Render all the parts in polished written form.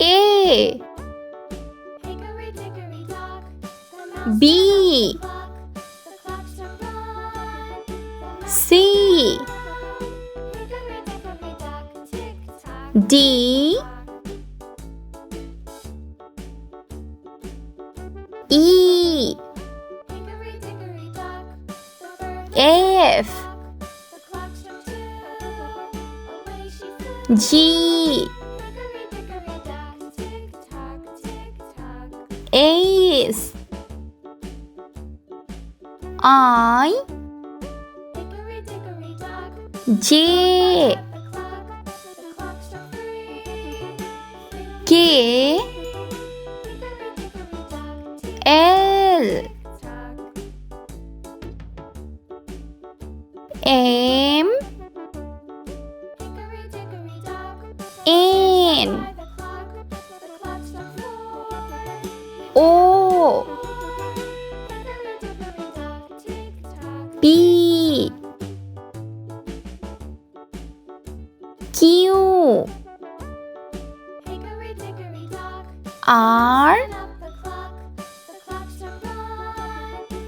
A B C D E F G H I J K L M N O P Q R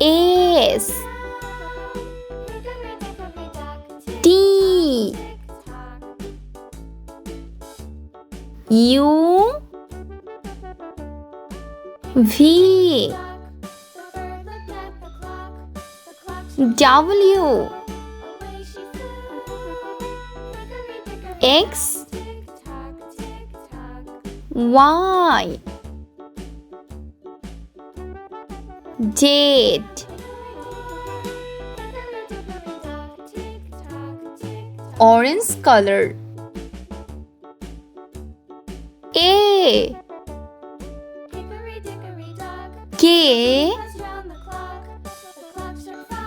S T U V W X Y Z orange color A K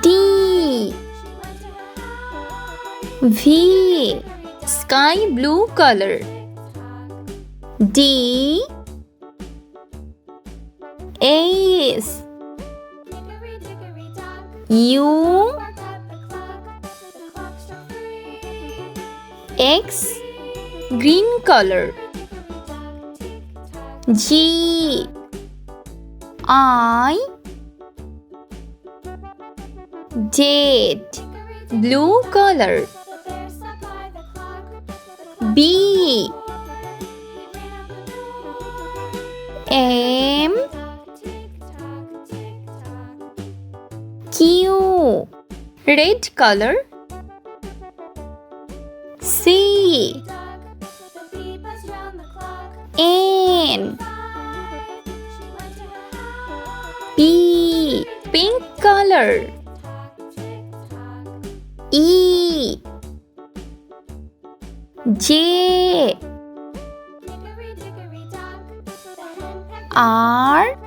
T V sky blue color D S U X green color G I Z blue color B M Q red color C N P pink color E J R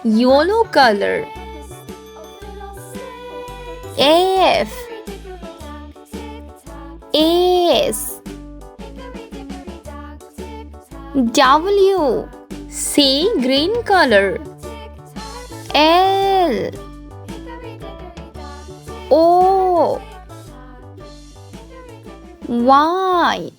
yellow color F S W C green color L O Y